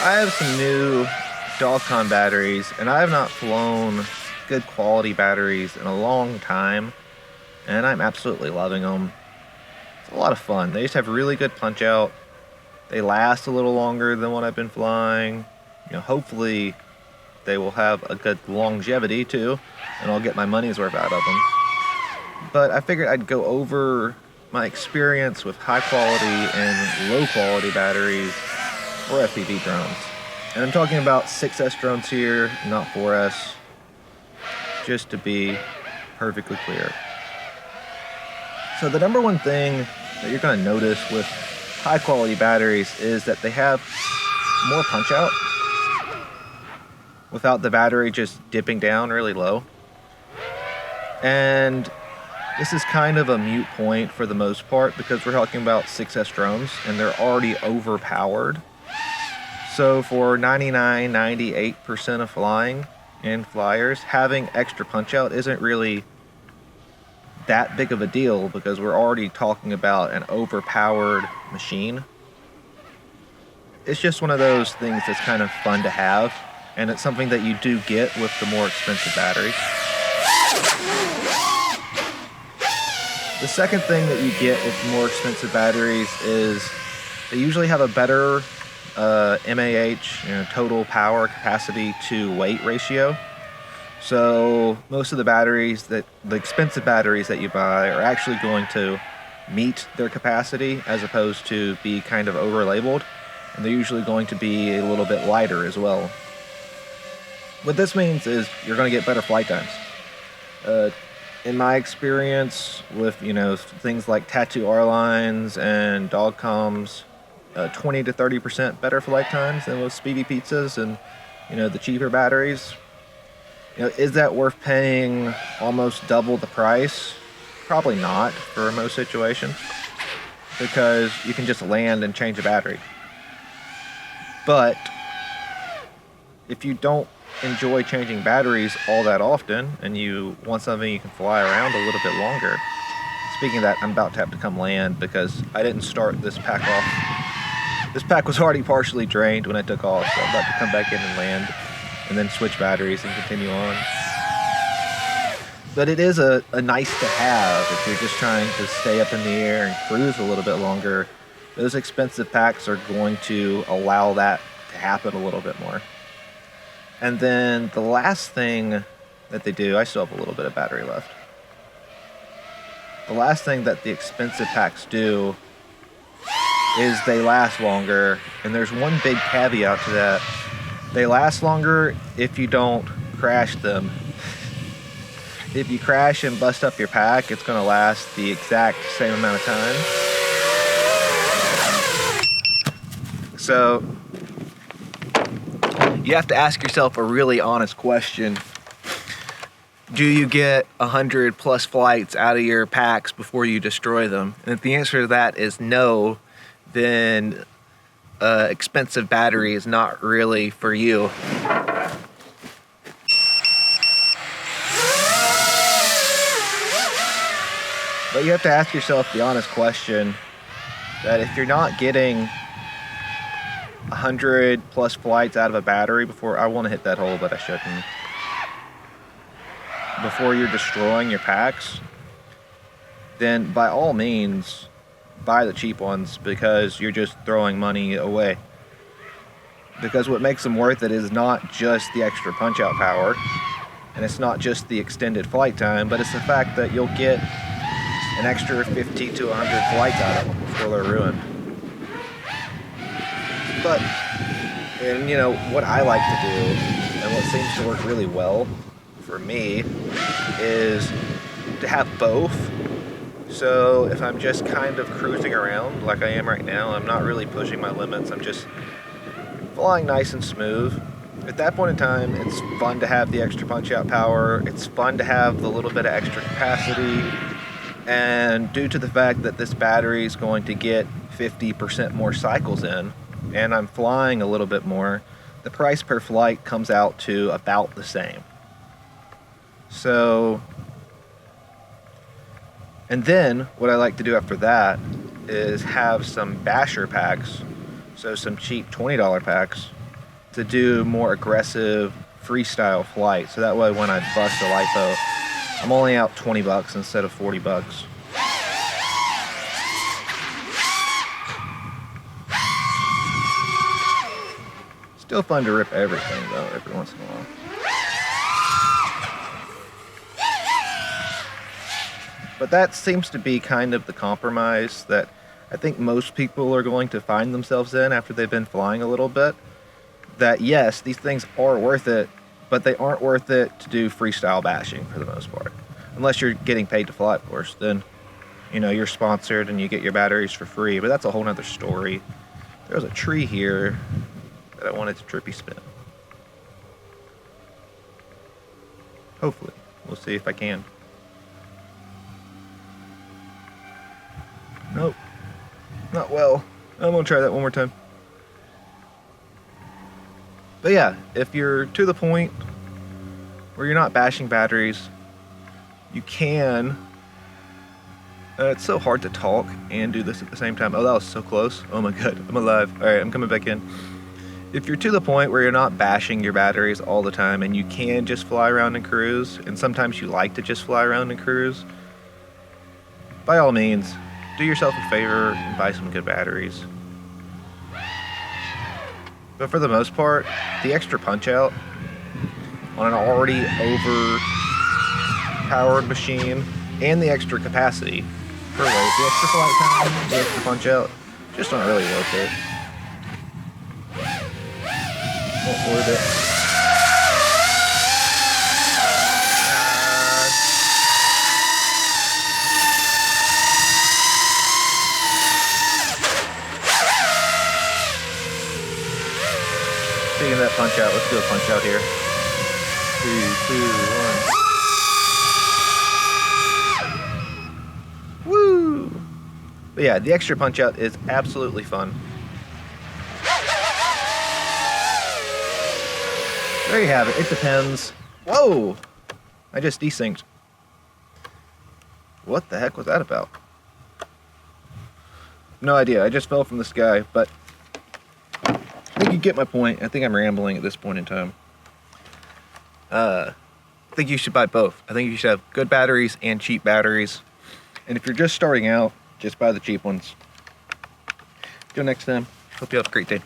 I have some new Dogcon batteries, and I have not flown good quality batteries in a long time, and I'm absolutely loving them. It's a lot of fun. They just have really good punch out. They last a little longer than what I've been flying. Hopefully they will have a good longevity too, and I'll get my money's worth out of them. But I figured I'd go over my experience with high quality and low quality batteries for FPV drones. And I'm talking about 6S drones here, not 4S, just to be perfectly clear. So the number one thing that you're going to notice with high quality batteries is that they have more punch out without the battery just dipping down really low. And this is kind of a moot point for the most part because we're talking about 6S drones and they're already overpowered. So for 99-98% of flying and flyers, having extra punch out isn't really that big of a deal because we're already talking about an overpowered machine. It's just one of those things that's kind of fun to have, and it's something that you do get with the more expensive batteries. The second thing that you get with more expensive batteries is they usually have a better MAH, total power capacity to weight ratio. So most of the batteries the expensive batteries that you buy are actually going to meet their capacity as opposed to be kind of over labeled, and they're usually going to be a little bit lighter as well. What this means is you're going to get better flight times. In my experience with things like Tattoo R-Lines and Dogcoms, 20 to 30% better flight times than with Speedy Pizzas and the cheaper batteries. Is that worth paying almost double the price? Probably not for most situations, because you can just land and change a battery. But if you don't enjoy changing batteries all that often and you want something you can fly around a little bit longer, speaking of that, I'm about to have to come land because I didn't start this pack off. This pack was already partially drained when I took off, so I'm about to come back in and land and then switch batteries and continue on. But it is a nice to have if you're just trying to stay up in the air and cruise a little bit longer. Those expensive packs are going to allow that to happen a little bit more. And then the last thing that they do, I still have a little bit of battery left. The last thing that the expensive packs do is they last longer, and there's one big caveat to that. They last longer if you don't crash them. If you crash and bust up your pack, it's going to last the exact same amount of time. So you have to ask yourself a really honest question. Do you get 100 plus flights out of your packs before you destroy them? And if the answer to that is no, then expensive battery is not really for you. But you have to ask yourself the honest question that if you're not getting 100 plus flights out of a battery before, I want to hit that hole, but I shouldn't, before you're destroying your packs, then by all means buy the cheap ones because you're just throwing money away. Because what makes them worth it is not just the extra punch out power, and it's not just the extended flight time, but it's the fact that you'll get an extra 50 to 100 flights out of them before they're ruined. But, what I like to do, and what seems to work really well for me, is to have both. So if I'm just kind of cruising around like I am right now, I'm not really pushing my limits, I'm just flying nice and smooth. At that point in time, it's fun to have the extra punch out power, it's fun to have the little bit of extra capacity, and due to the fact that this battery is going to get 50% more cycles in, and I'm flying a little bit more, the price per flight comes out to about the same. So, and then what I like to do after that is have some basher packs, so some cheap $20 packs to do more aggressive freestyle flight. So that way when I bust a lipo, I'm only out 20 bucks instead of 40 bucks. Still fun to rip everything though, every once in a while. But that seems to be kind of the compromise that I think most people are going to find themselves in after they've been flying a little bit. That yes, these things are worth it, but they aren't worth it to do freestyle bashing for the most part. Unless you're getting paid to fly, of course, then, you know, you're sponsored and you get your batteries for free, but that's a whole nother story. There's a tree here that I wanted to trippy spin. Hopefully. We'll see if I can. Nope. Not well. I'm gonna try that one more time. But yeah, if you're to the point where you're not bashing batteries, you can. It's so hard to talk and do this at the same time. Oh, that was so close. Oh my god, I'm alive. Alright, I'm coming back in. If you're to the point where you're not bashing your batteries all the time and you can just fly around and cruise, and sometimes you like to just fly around and cruise, by all means, do yourself a favor and buy some good batteries. But for the most part, the extra punch out on an already overpowered machine and the extra capacity for weight, the extra flight time, the extra punch out, just aren't really worth it. Won't worth it. Speaking of that punch out, let's do a punch out here. 3, 2, 1. Woo! But yeah, the extra punch out is absolutely fun. There you have it. It depends. Whoa! I just desynced. What the heck was that about? No idea. I just fell from the sky, but I think you get my point. I think I'm rambling at this point in time. I think you should buy both. I think you should have good batteries and cheap batteries. And if you're just starting out, just buy the cheap ones. Till next time, hope you have a great day.